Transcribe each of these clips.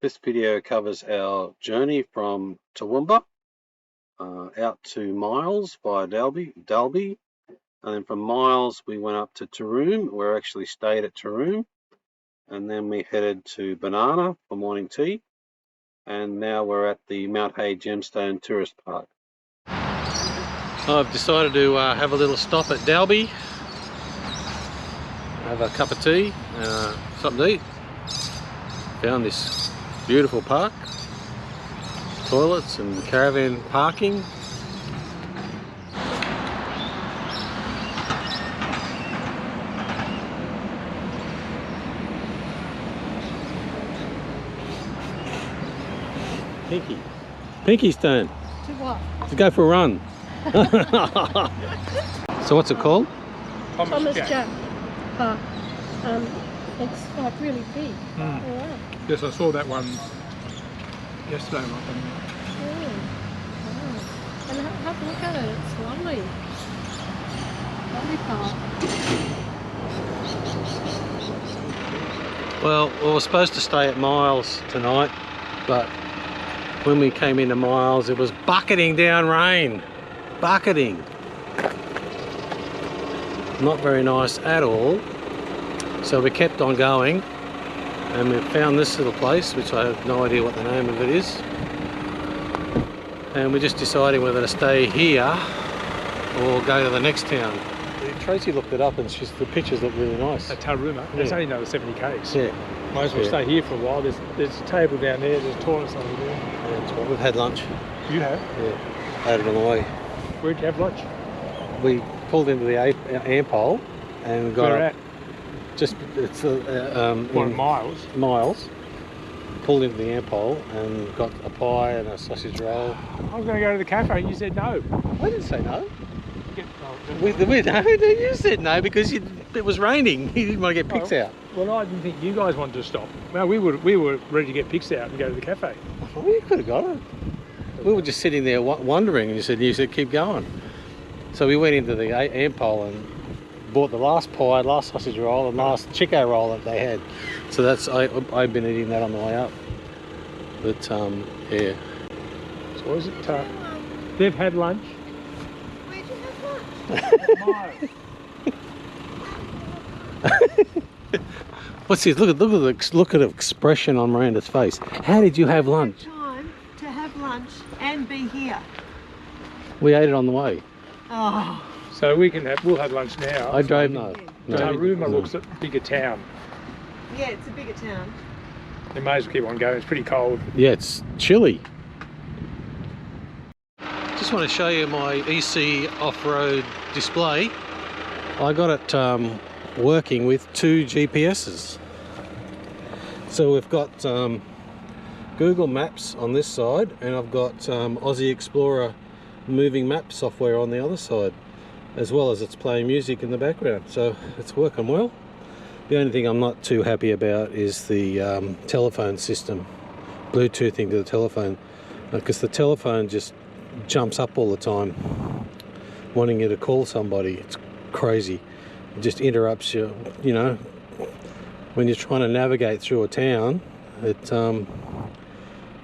This video covers our journey from Toowoomba out to Miles via Dalby, and then from Miles we went up to Taroom. We actually stayed at Taroom, and then we headed to Banana for morning tea, and now we're at the Mount Hay Gemstone Tourist Park. I've decided to have a little stop at Dalby, have a cup of tea, something to eat. Found this beautiful park, toilets and caravan parking. Pinky's turn. To what? To go for a run. So what's it called? Thomas Jack Park. It's like really big. Mm. Oh, wow. Yes, I saw that one yesterday. Wow. And have a look at it. It's lovely. Lovely park. Well, we were supposed to stay at Miles tonight, but when we came into Miles it was bucketing down rain. Bucketing. Not very nice at all. So we kept on going, and we found this little place, which I have no idea what the name of it is. And we're just deciding whether to stay here or go to the next town. Tracy looked it up and the pictures look really nice. At Taroom, it's only another 70 k's. Yeah. Might as well stay here for a while. There's a table down there, there's toilets over there. Yeah, that's what we've had lunch. You have? Yeah, had it on the way. Where'd you have lunch? We pulled into the Ampole and got Where at? Just it's Miles. Pulled into the Ampole and got a pie and a sausage roll. I was going to go to the cafe and you said no. I didn't say no. You said no because it was raining. You didn't want to get pigs out. Well, I didn't think you guys wanted to stop. Well, we were ready to get pigs out and go to the cafe. Well, you could have got it. We were just sitting there wondering, and you said keep going. So we went into the Ampole and bought the last pie, last sausage roll, and last Chico roll that they had. So that's I've been eating that on the way up. But yeah. So is it? They've had lunch. Where'd you have lunch? What's this? Look at the expression on Miranda's face. How did you have lunch? Time to have lunch and be here. We ate it on the way. Oh. So we'll have lunch now. I drove no. Taroom looks at a bigger town. Yeah, it's a bigger town. You may as well keep on going. It's pretty cold. Yeah, it's chilly. Just want to show you my EC off-road display. I got it working with 2 GPSs. So we've got Google Maps on this side, and I've got Aussie Explorer moving map software on the other side, as well as it's playing music in the background. So it's working well. The only thing I'm not too happy about is the telephone system, Bluetoothing to the telephone, because the telephone just jumps up all the time wanting you to call somebody. It's crazy. It just interrupts you, you know, when you're trying to navigate through a town.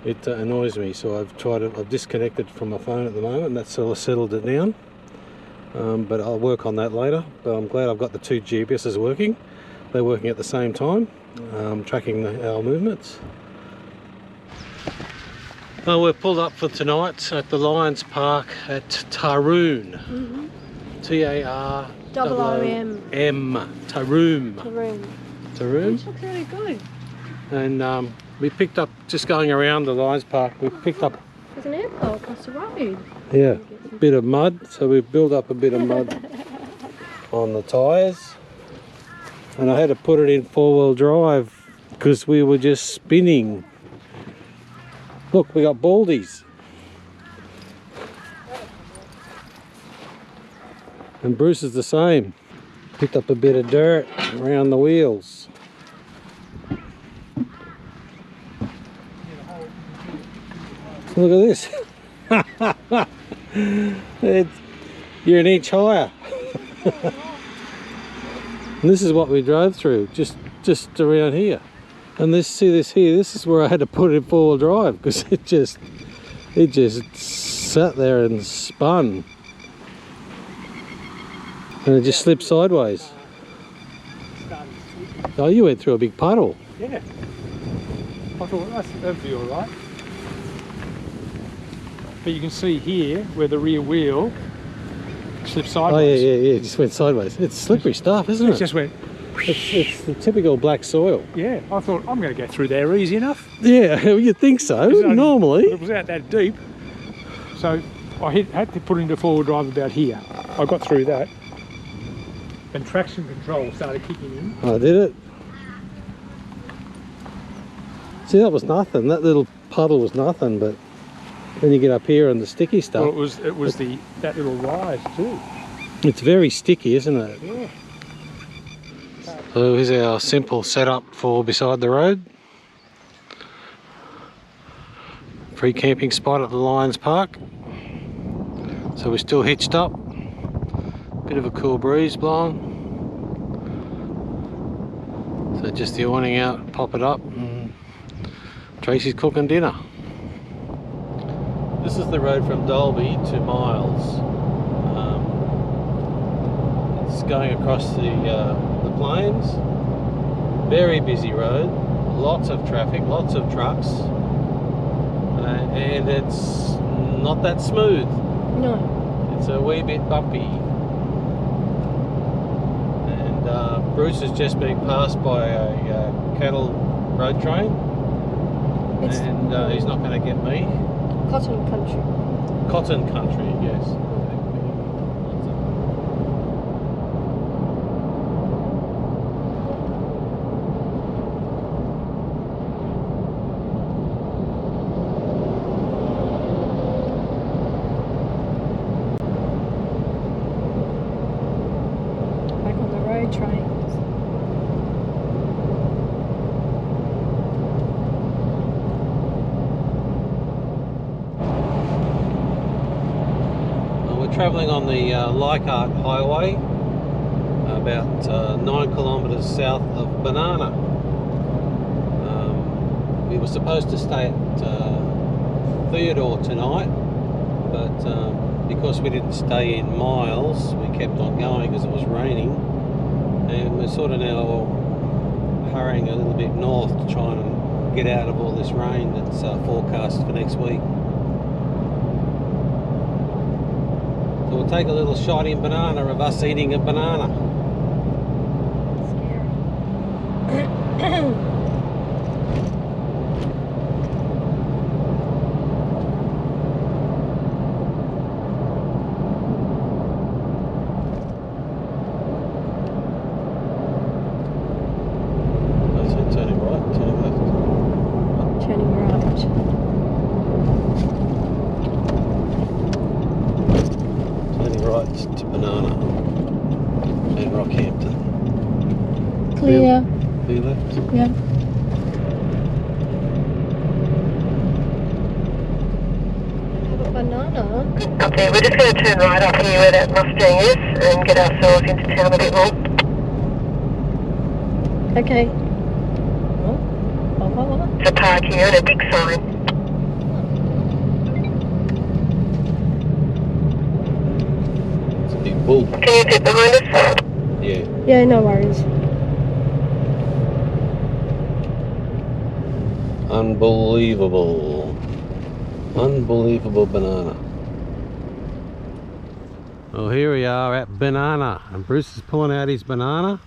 It annoys me, so I've disconnected from my phone at the moment, and that's sort of settled it down. But I'll work on that later. But I'm glad I've got the 2 GPSs working. They're working at the same time, tracking our movements. Well, we're pulled up for tonight at the Lions Park at Taroom. Taroom. Taroom. Taroom. Which looks really good. And we picked up, just going around the Lions Park, we picked up... There's an airport across the road. Yeah, a bit of mud, so we built up a bit of mud on the tyres. And I had to put it in 4-wheel drive because we were just spinning. Look, we got baldies. And Bruce is the same. Picked up a bit of dirt around the wheels. Look at this. You're an inch higher. And this is what we drove through, just around here. And see this here, this is where I had to put it in four-wheel drive because it just sat there and spun. And it just slipped sideways. Oh, you went through a big puddle. Yeah. I thought that'd be all right. But you can see here where the rear wheel slipped sideways. Oh yeah, it just went sideways. It's slippery stuff, isn't it? It just went. It's the typical black soil. Yeah, I thought I'm going to get through there easy enough. Yeah, you'd think so, normally. It was out that deep. So I had to put into four-wheel drive about here. I got through that. And traction control started kicking in. Oh, did it? See, that was nothing. That little puddle was nothing, but then you get up here and the sticky stuff. Well, it was that little rise too. It's very sticky, isn't it? Yeah. So here's our simple setup for beside the road. Free camping spot at the Lions Park. So we're still hitched up. Bit of a cool breeze blowing. So just the awning out, pop it up, and Tracey's cooking dinner. This is the road from Dalby to Miles. It's going across the plains. Very busy road, lots of traffic, lots of trucks, and it's not that smooth. No. It's a wee bit bumpy. And Bruce has just been passed by a cattle road train, and he's not going to get me. Cotton country. Cotton country, yes. Back on the road trains. Travelling on the Leichhardt Highway, about 9 kilometres south of Banana. We were supposed to stay at Theodore tonight, but because we didn't stay in Miles, we kept on going because it was raining, and we're sort of now hurrying a little bit north to try and get out of all this rain that's forecast for next week. So we'll take a little shot in Banana of us eating a banana. I said turning right, turning left. Turning right. Right to Banana and Rockhampton. Clear. Clear left? Yeah. Have a banana. Up there, we're just going to turn right up here where that Mustang is and get ourselves into town a bit more. Okay. Oh. There's a park here and a big sign. Big bull. Can you sit behind us? Yeah. Yeah, no worries. Unbelievable. Unbelievable banana. Well, here we are at Banana, and Bruce is pulling out his banana.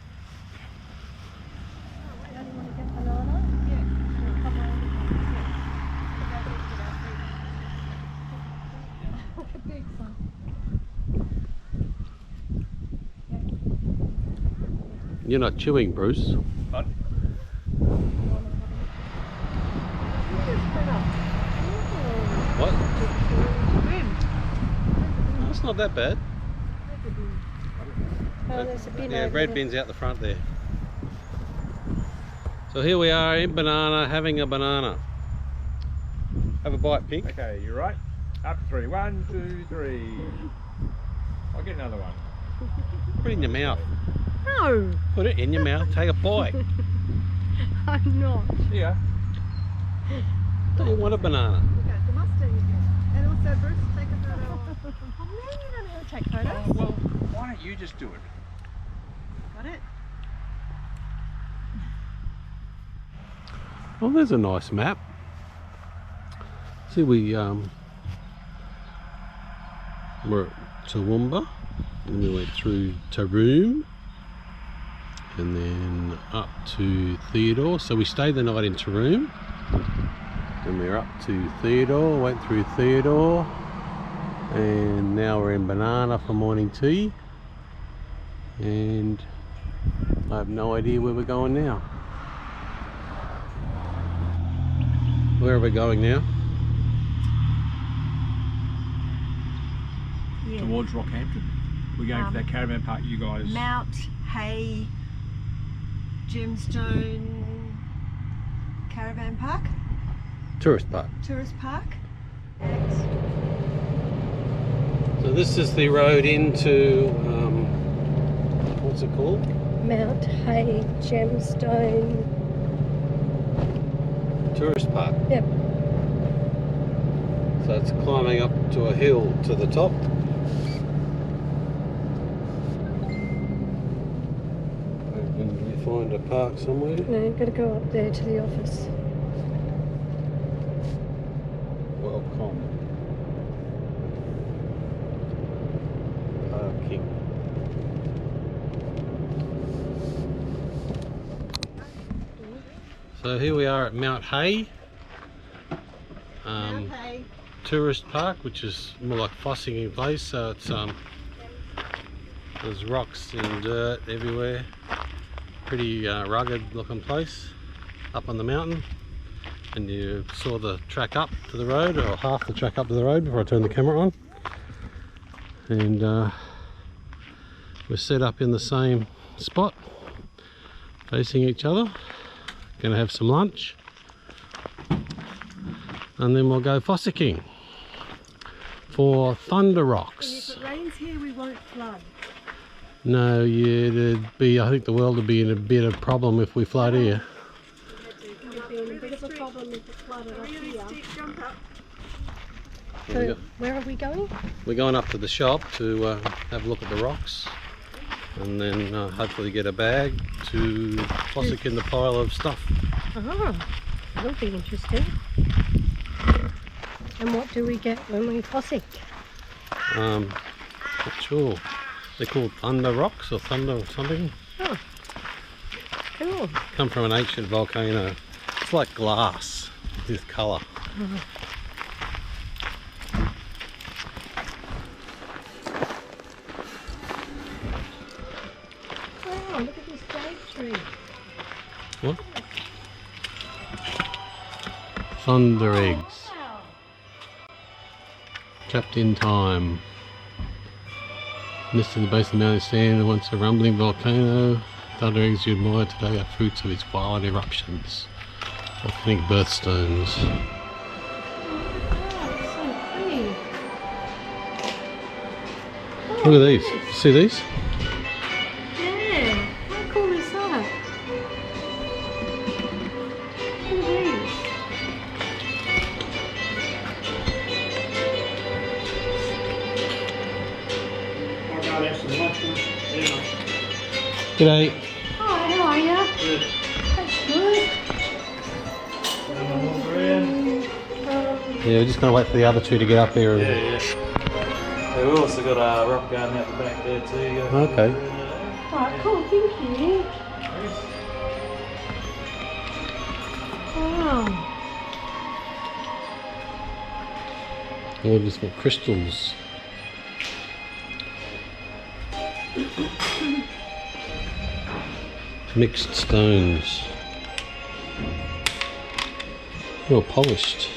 You're not chewing, Bruce. What? What? That's not that bad. Oh, there's a bin Yeah, over red there. bin's out the front there. So here we are in Banana, having a banana. Have a bite, Pink. Okay, you're right. Up 3. 1, 2, 3. I'll get another one. Put it in your mouth. No. Put it in your mouth. Take a bite. I'm not. Yeah. Do you want a banana? Okay, the Mustang again. And also, Bruce, take a photo. Oh, man, you don't know how to take photos. Well, why don't you just do it? Got it? Well, there's a nice map. See, we're at Toowoomba, and we went through Taroom, and then up to Theodore. So we stayed the night in Taroom, and we're up to Theodore, went through Theodore, and now we're in Banana for morning tea, and I have no idea where we're going now. Where are we going now? Yeah. Towards Rockhampton. We're going to that caravan park you guys. Mount Hay Gemstone Caravan Park, Tourist park. Tourist Park. So this is the road into, what's it called? Mount Hay Gemstone. Tourist park. Yep. So it's climbing up to a hill to the top. Can we find a park somewhere? No, you've got to go up there to the office. Welcome. Parking. So here we are at Mount Hay. Hay. Tourist park, which is more like Fossicking place, so it's there's rocks and dirt everywhere. Pretty rugged looking place up on the mountain, and you saw the track up to the road, or half the track up to the road before I turned the camera on, and we're set up in the same spot facing each other. Gonna have some lunch, and then we'll go Fossicking for Thunder Rocks. And if it rains here, we won't flood. No, yeah, it'd be, I think the world would be in a bit of problem if we flood here. It would be a bit of a problem if it flooded up here. Jump up. So, where are we going? We're going up to the shop to have a look at the rocks, and then hopefully get a bag to Fossick in the pile of stuff. Oh, that'll be interesting. And what do we get when we Fossick? Not sure. They're called Thunder Rocks or Thunder something. Oh, cool. Come from an ancient volcano. It's like glass with colour. Wow, look at this jade tree. What? Thunder eggs. Wow. Trapped in time. This is the base of Mount Sand, once a rumbling volcano. Thunder eggs you admire today are fruits of its wild eruptions. Volcanic birthstones. Oh, so pretty. Look at these. See these? Yeah, how cool is that? Look at these. G'day. Hi, how are you? Good. That's good. Yeah, we're just going to wait for the other two to get up here. Yeah, yeah. We've also got a rock garden out the back there too. You go Okay. Alright, cool, thank you. Wow. Oh, just got crystals. Mixed stones. Oh, polished.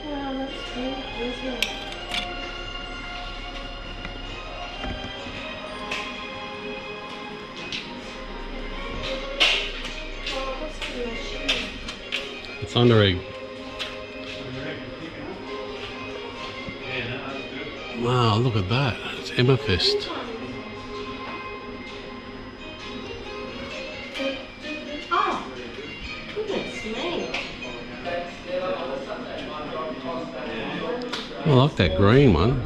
Wow, that's beautiful, isn't it? Oh, that's pretty much it. It's under egg. Yeah, no, Wow, look at that. It's amethyst. Oh, goodness me. I like that green one.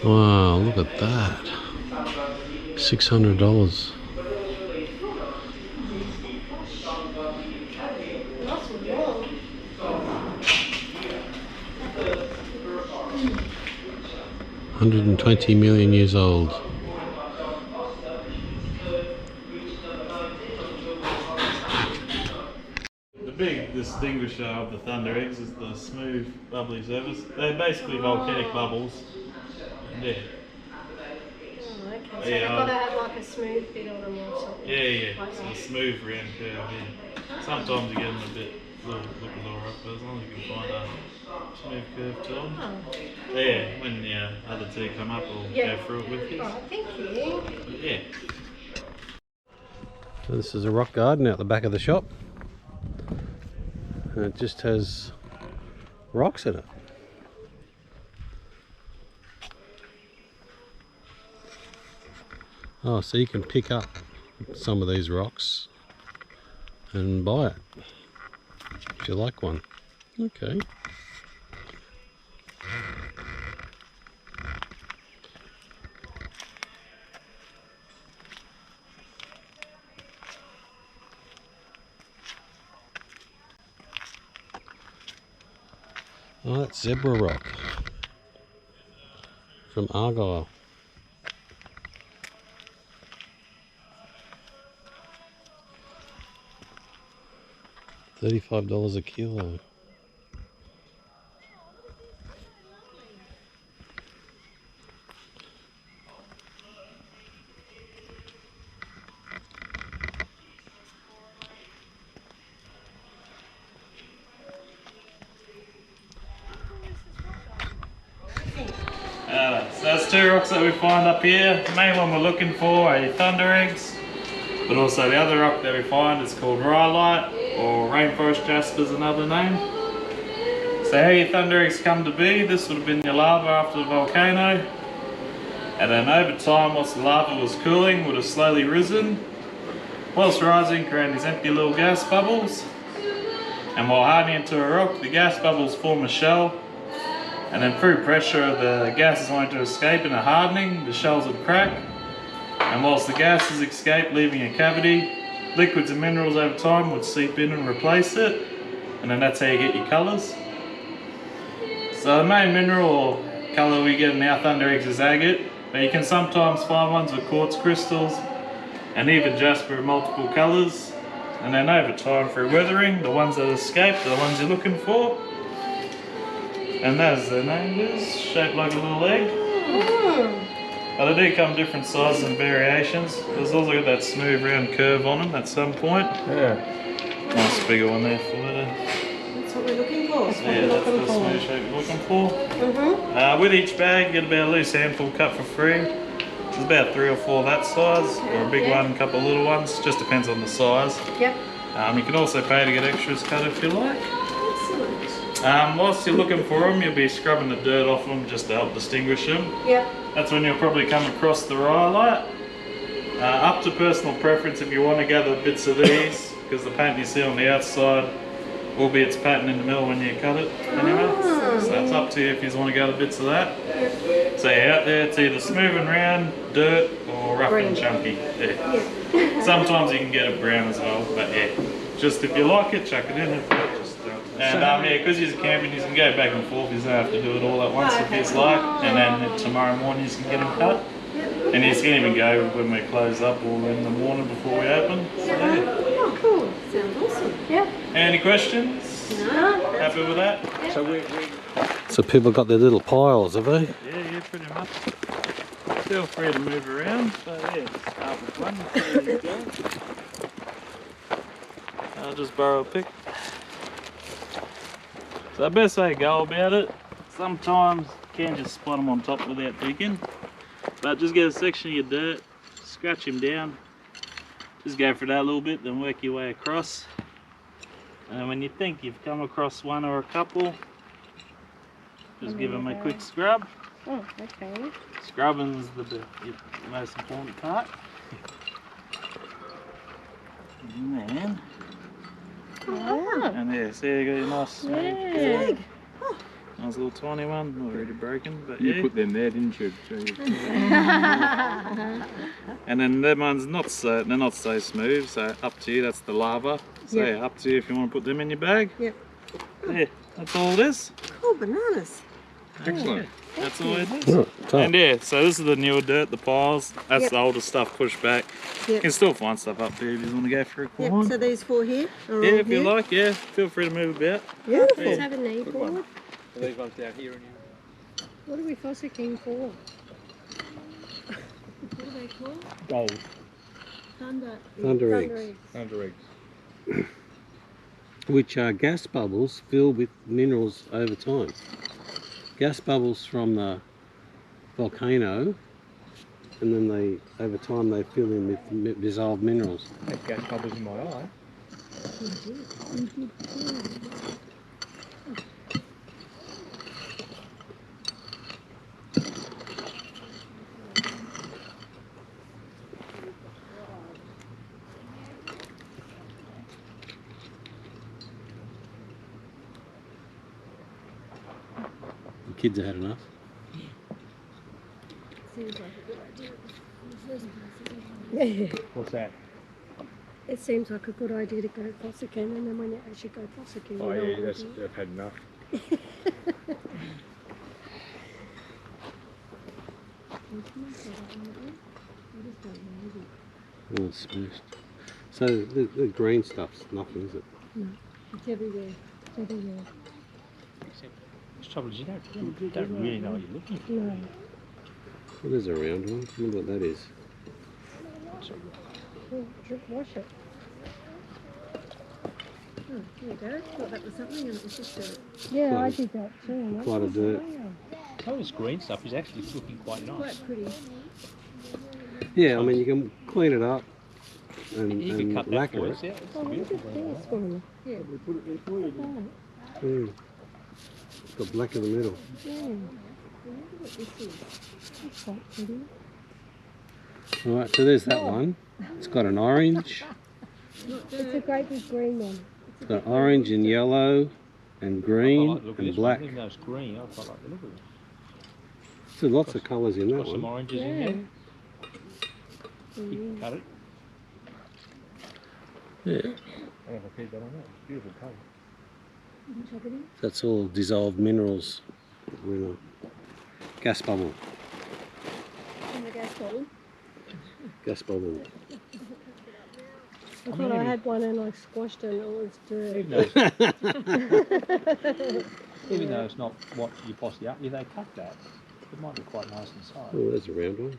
Wow, look at that. $600. $120 million years old. The big distinguisher of the thunder eggs is the smooth, bubbly surface. They're basically volcanic bubbles. Yeah. Oh, okay. So Yeah, they've got to have like a smooth bit on them or something. Yeah. Like It's a that. smooth round curve. Yeah. Sometimes you get them a bit looking a little rough, but as long as you can find a smooth curve to them. Oh. Yeah, when the other two come up, we'll go through it with you. Right, thank you. But yeah. So this is a rock garden out the back of the shop. And it just has rocks in it. Oh, so you can pick up some of these rocks and buy it if you like one. Okay. Oh, that's zebra rock from Argyle. $35 a kilo. So that's two rocks that we find up here. The main one we're looking for are thunder eggs, but also the other rock that we find is called rhyolite, or rainforest jasper is another name. So how your thunder eggs come to be, this would have been your lava after the volcano, and then over time whilst the lava was cooling would have slowly risen. Whilst rising, creating these empty little gas bubbles, and while hardening into a rock, the gas bubbles form a shell. And then through pressure, the gases wanted to escape and are hardening, the shells would crack. And whilst the gases escape, leaving a cavity, liquids and minerals over time would seep in and replace it. And then that's how you get your colours. So the main mineral or colour we get in our thunder eggs is agate, but you can sometimes find ones with quartz crystals and even jasper in multiple colours. And then over time through weathering, the ones that escape are the ones you're looking for. And as their name is, shaped like a little egg. But they do come different sizes and variations. There's also got that smooth round curve on them at some point. Yeah. Nice bigger one there for it. That's what we're looking for. Yeah, that's the smooth shape you're looking for. With each bag, you get about a loose handful cut for free. There's about 3 or 4 that size, or a big one, a couple of little ones. Just depends on the size. Yep. You can also pay to get extras cut if you like. Excellent. Whilst you're looking for them, you'll be scrubbing the dirt off them just to help distinguish them. Yep. That's when you'll probably come across the rhyolite. Up to personal preference if you want to gather bits of these, because the pattern you see on the outside will be its pattern in the middle when you cut it anyway. So it's up to you if you want to gather bits of that. So yeah, out there it's either smooth and round, dirt, or rough and chunky. Yeah. Sometimes you can get it brown as well, but yeah, just if you like it, chuck it in. And yeah, because you're camping, you can go back and forth. You don't have to do it all at once if you like. And then tomorrow morning you can get them cut. And you can even go when we close up or in the morning before we open. So, yeah. Oh, cool. Sounds awesome. Yep. Any questions? No. Happy with that? So people got their little piles, have they? Yeah, pretty much. Feel free to move around. So yeah, start with one. There you go. I'll just borrow a pick. So the best way to go about it, sometimes you can just spot them on top without digging, but just get a section of your dirt, scrape scratch him down. Just go for that a little bit, then work your way across. And when you think you've come across one or a couple, just give them a quick scrub. Oh, okay. Scrubbing's the most important part. And Oh, and there, see you got your nice smooth, yeah. nice little tiny one, not really broken, but You yeah. put them there, didn't you? And then them ones they're not so smooth, so up to you. That's the lava. So Yep. yeah, up to you if you want to put them in your bag. Yep. Yeah, that's all it is. Cool bananas. Excellent. That's all it is. Oh, top. And yeah, so this is the newer dirt, the piles. That's Yep. the older stuff pushed back. You Yep. can still find stuff up there if you want to go for a Yep. climb. So these four here are Yeah, all if you here. like, yeah, feel free to move about. Beautiful. Let's have a knee Good board. one. So these ones down here and here. What are we fossicking for? What are they called? Gold. Thunder. Thunder eggs. Under eggs. Which are gas bubbles filled with minerals over time. Gas bubbles from the volcano, and then over time they fill in with dissolved minerals. I had gas bubbles in my eye. The kids have had enough. Seems like a good idea. What's that? It seems like a good idea to go fossicking, and then when you actually go fossicking, Oh you yeah, don't that's, want to. I've had enough. Oh, it's smashed. So the green stuff's nothing, is it? It's everywhere. It's everywhere. The trouble is you don't really know what you're looking for. No. Well, there's a round one. I wonder what that is. Oh, wash it. Oh, there you go. Thought that was something and it was just dirt. Yeah, I Quite- did that too. and quite a that's dirt. wow. Some of this green stuff is actually looking quite nice. Quite pretty. Yeah, I mean you can clean it up and, You can cut that lacquer for it. us, yeah. It's Oh, look beautiful. at this one. Yeah. Mm. It's got black in the middle. Yeah. I wonder what this is. That's quite pretty. Alright, so there's that one. It's got an orange. Not It's a dirt. great big green one. It's got orange and yellow and I green like the look of and this black. one. Even though it's green, I quite like the look of it. So lots of colours in that Got some one. oranges in Yeah. there. You can cut it. Yeah, I don't know if I keep that on there. It's beautiful colour. that's all dissolved minerals. In a gas bubble. In the gas bottle. Gas bubble. I thought I had one and I squashed it and it was dirt. Even though it's not what you possibly up, if they cut that, it might be quite nice inside. Oh, there's a round one.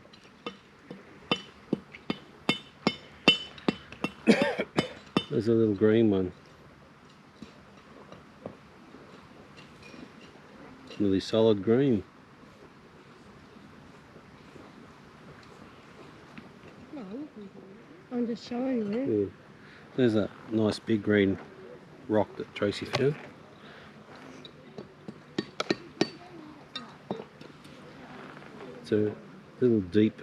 There's a little green one. Really solid green. I'm just showing you. Yeah. There's a nice big green rock that Tracy found. It's a little deep,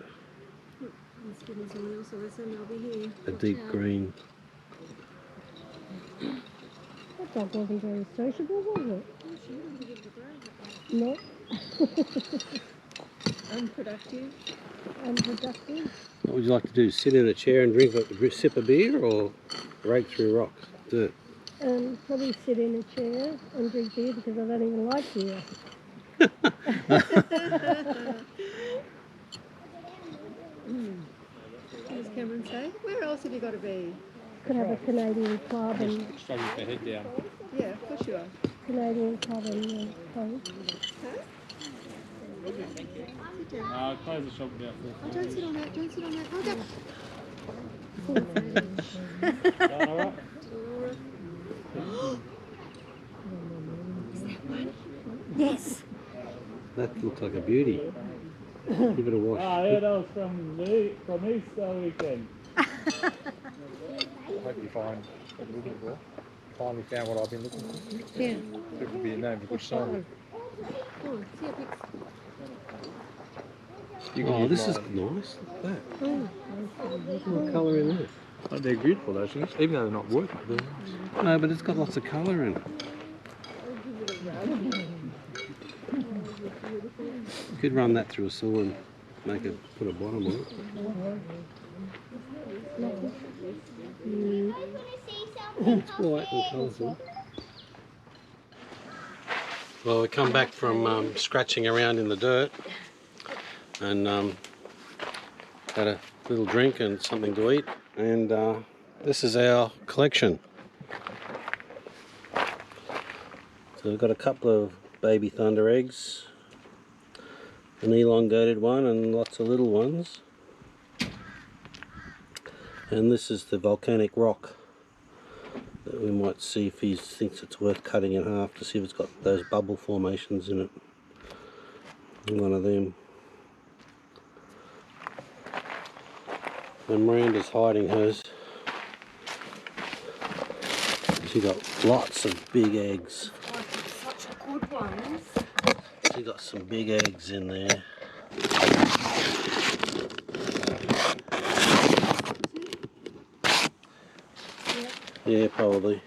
Let's give them some real sauce and they'll be here. a deep green. That dog wasn't very sociable, was it? Oh, she didn't give the grove. No. Unproductive. Unproductive. What would you like to do? Sit in a chair and drink a sip of beer, or rake through rocks? Dirt. Probably sit in a chair and drink beer because I don't even like beer. What does Cameron say? Where else have you got to be? Could have a Canadian club and Just struggle with their head down. Yeah, of course you are. Canadian club and coast. Sit down. I'll close the shop about Oh, don't sit on that. Don't sit on that. Oh, don't. Alright. Yes. That looks like a beauty. Give it a wash. Oh, yeah, that was from Easter weekend. Hope you find what you're looking for. Finally found what I've been looking for. Yeah. It would be a name of a good song. Oh, see a big... You can Oh, use this is mine. nice. Look at that. Oh, Look more colour in there. Oh, they're beautiful, those things. Even though they're not working, they're nice. No, but it's got lots of colour in it. You could run that through a saw and make it, put a bottom on it. It's white and colourful. Well, we come back from scratching around in the dirt and had a little drink and something to eat, and this is our collection. So we've got a couple of baby thunder eggs, an elongated one and lots of little ones, and this is the volcanic rock that we might see if he thinks it's worth cutting in half to see if it's got those bubble formations in it. One of them. And Miranda's hiding hers. She got lots of big eggs. Such good ones. She got some big eggs in there. Yeah, probably.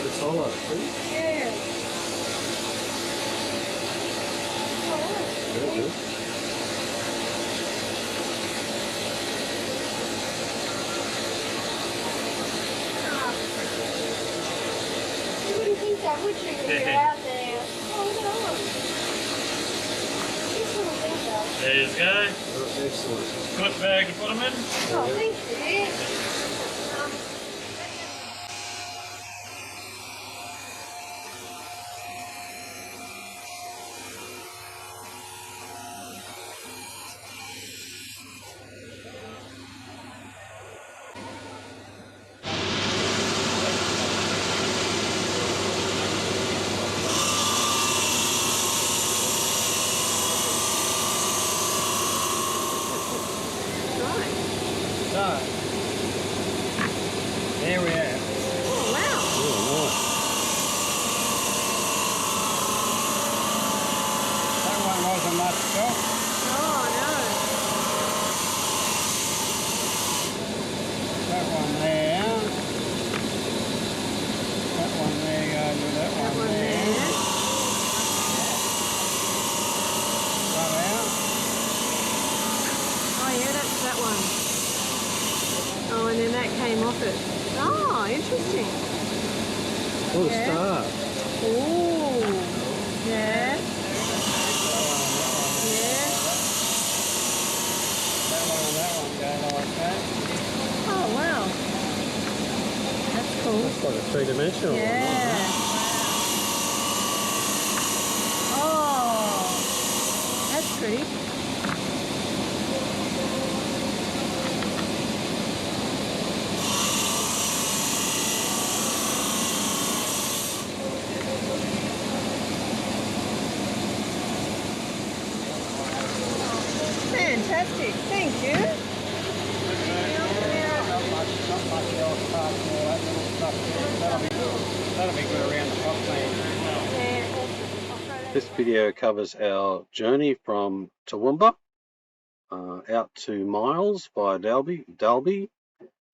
It's hollow, see? Yeah. Very good. You wouldn't think that, would you, when you're out there? Oh, look at that. This little thing though. There you go. Oh, excellent. Foot bag to put them in. Oh, thank you. So, interesting. Oh, the Yeah. star. Ooh. Yeah. Yeah. Oh, wow. That's cool. It's like a three-dimensional one. Yeah. Oh, that's pretty. Fantastic. Thank you. This video covers our journey from Toowoomba out to Miles via Dalby,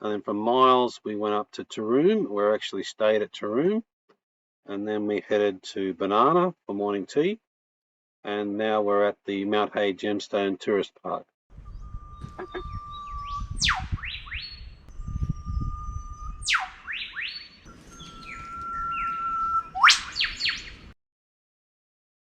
and then from Miles we went up to Taroom. We actually stayed at Taroom, and then we headed to Banana for morning tea, and now we're at the Mount Hay Gemstone Tourist Park.